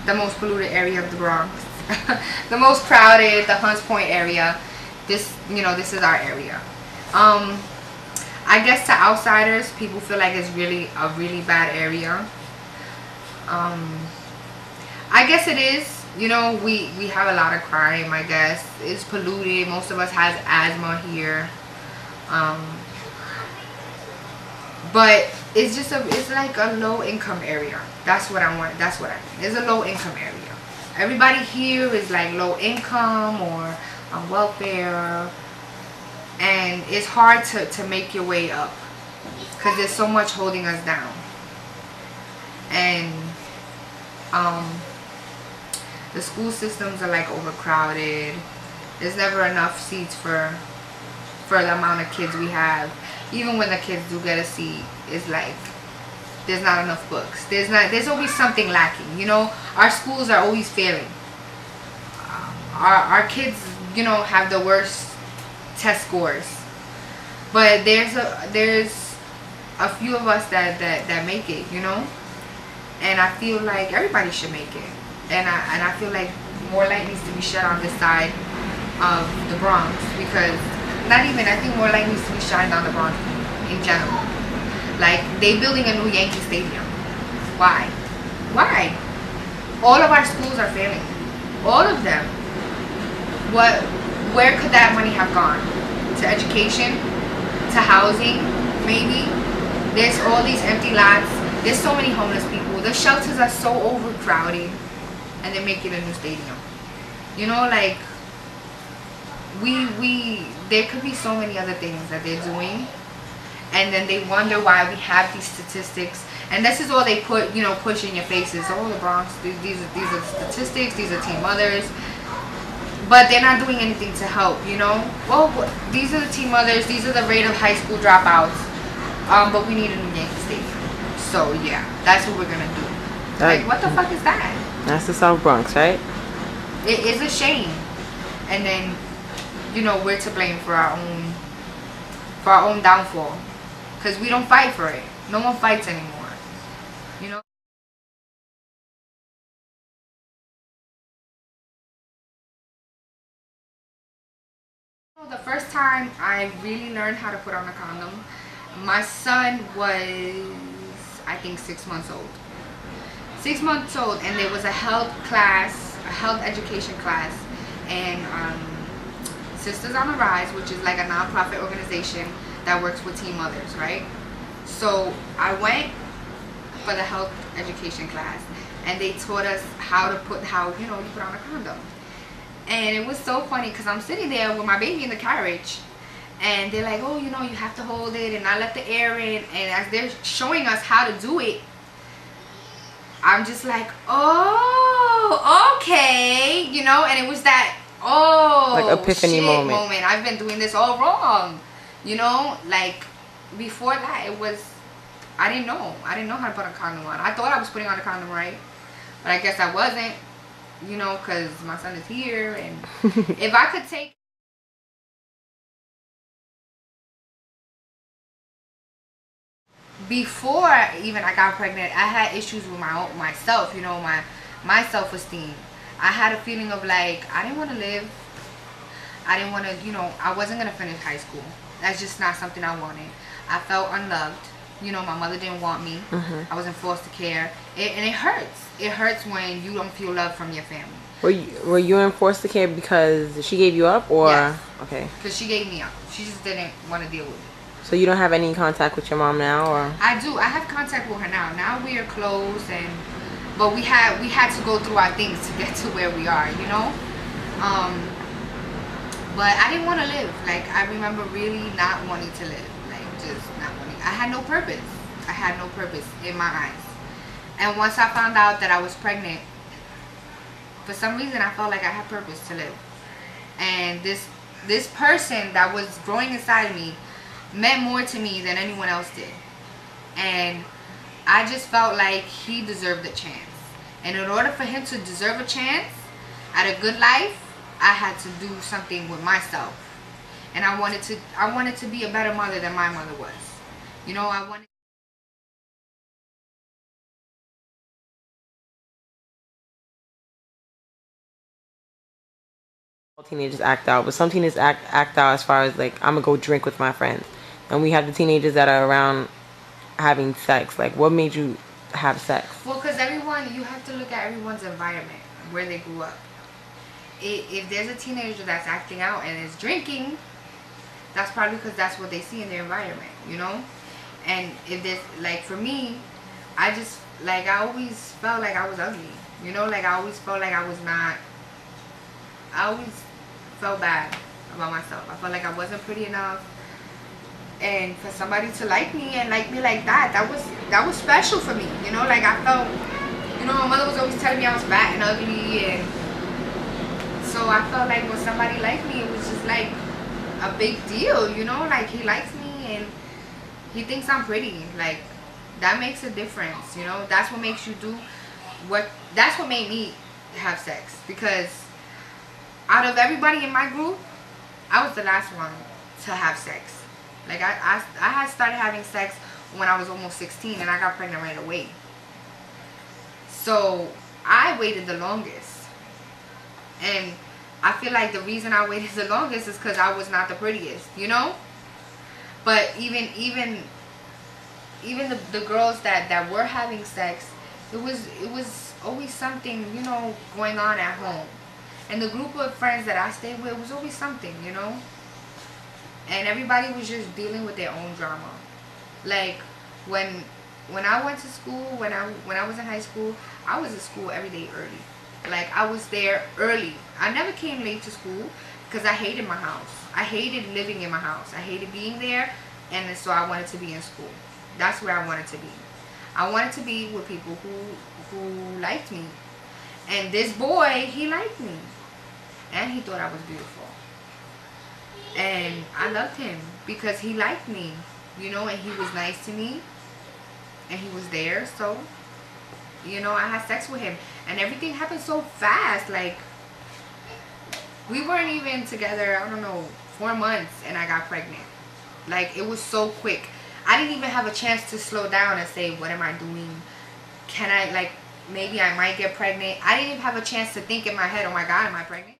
the most polluted area of the Bronx. The most crowded, the Hunts Point area. This, you know, this is our area. I guess to outsiders, people feel like it's really a really bad area. I guess it is. You know, we have a lot of crime. I guess it's polluted. Most of us has asthma here. But it's just it's like a low income area. That's what I want. That's what I mean. It's a low income area. Everybody here is like low income or on welfare, and it's hard to make your way up because there's so much holding us down. And the school systems are like overcrowded. There's never enough seats for the amount of kids we have. Even when the kids do get a seat, it's like there's not enough books. There's always something lacking. You know, our schools are always failing. Our kids, you know, have the worst test scores. But there's a few of us that make it, you know. And I feel like everybody should make it. And I feel like more light needs to be shed on this side of the Bronx, because I think more light needs to be shined on the Bronx in general. Like, they building a new Yankee Stadium. Why? All of our schools are failing. All of them. Where could that money have gone? To education? To housing? Maybe? There's all these empty lots. There's so many homeless people. The shelters are so overcrowded. And they're making a new stadium. You know, like, there could be so many other things that they're doing, and then they wonder why we have these statistics, and this is all they put, you know, push in your faces. Oh, the Bronx, these are statistics, these are teen mothers, but they're not doing anything to help, you know. Well, these are the teen mothers, these are the rate of high school dropouts, but we need a new Yankee Stadium. So yeah, that's what we're gonna do. Like, what the fuck is that? That's the South Bronx, right? It is a shame. And then, you know, we're to blame for our own downfall, because we don't fight for it. No one fights anymore, you know. The first time I really learned how to put on a condom, my son was, I think, 6 months old. 6 months old, and there was a health class, a health education class, and Sisters on the Rise, which is like a non-profit organization that works with teen mothers, right? So I went for the health education class, and they taught us how you put on a condom. And it was so funny because I'm sitting there with my baby in the carriage, and they're like, oh, you know, you have to hold it and not let the air in. And as they're showing us how to do it, I'm just like, oh, okay, you know. And it was that, like epiphany moment. I've been doing this all wrong, you know. Like, before that, it was, I didn't know how to put a condom on. I thought I was putting on a condom right, but I guess I wasn't, you know, because my son is here. And if I could take, before even I got pregnant, I had issues with myself, you know, my self-esteem. I had a feeling of like, I didn't want to live. I didn't want to, you know, I wasn't going to finish high school. That's just not something I wanted. I felt unloved. You know, my mother didn't want me. I was in foster care. And it hurts. It hurts when you don't feel love from your family. Were you in foster care because she gave you up, or? Yes. Okay. Because she gave me up. She just didn't want to deal with it. So you don't have any contact with your mom now, or? I do. I have contact with her now. Now we are close, but we had to go through our things to get to where we are, you know. But I didn't want to live. Like, I remember really not wanting to live. Like, just not wanting. I had no purpose. I had no purpose in my eyes. And once I found out that I was pregnant, for some reason I felt like I had purpose to live. And this person that was growing inside me meant more to me than anyone else did. And I just felt like he deserved a chance. And in order for him to deserve a chance at a good life, I had to do something with myself. And I wanted to be a better mother than my mother was. You know, I wanted Teenagers act out, but some teenagers act out as far as like, I'm gonna go drink with my friends, and we have the teenagers that are around having sex. Like, what made you have sex? Well, because you have to look at everyone's environment, where they grew up. If there's a teenager that's acting out and is drinking, that's probably because that's what they see in their environment, you know? And if there's, like, for me, I just, like, I always felt like I was ugly, you know? Like, I always felt like I was not, I always felt bad about myself. I felt like I wasn't pretty enough. And for somebody to like me and like me like that, that was special for me, you know? Like, I felt, you know, my mother was always telling me I was fat and ugly, and so I felt like when somebody liked me, it was just like a big deal, you know? Like, he likes me and he thinks I'm pretty. Like, that makes a difference, you know? That's what makes you do that's what made me have sex. Because out of everybody in my group, I was the last one to have sex. Like, I had started having sex when I was almost 16, and I got pregnant right away. So I waited the longest. And I feel like the reason I waited the longest is because I was not the prettiest, you know? But even the girls that were having sex, it was always something, you know, going on at home. And the group of friends that I stayed with was always something, you know? And everybody was just dealing with their own drama. Like, when I went to school, when I was in high school, I was at school every day early. Like, I was there early. I never came late to school because I hated my house. I hated living in my house. I hated being there, and so I wanted to be in school. That's where I wanted to be. I wanted to be with people who liked me. And this boy, he liked me. And he thought I was beautiful. And I loved him because he liked me, you know, and he was nice to me. And he was there, so, you know, I had sex with him. And everything happened so fast. Like, we weren't even together, I don't know, 4 months, and I got pregnant. Like, it was so quick. I didn't even have a chance to slow down and say, what am I doing? Can I, like, maybe I might get pregnant. I didn't even have a chance to think in my head, oh my God, am I pregnant?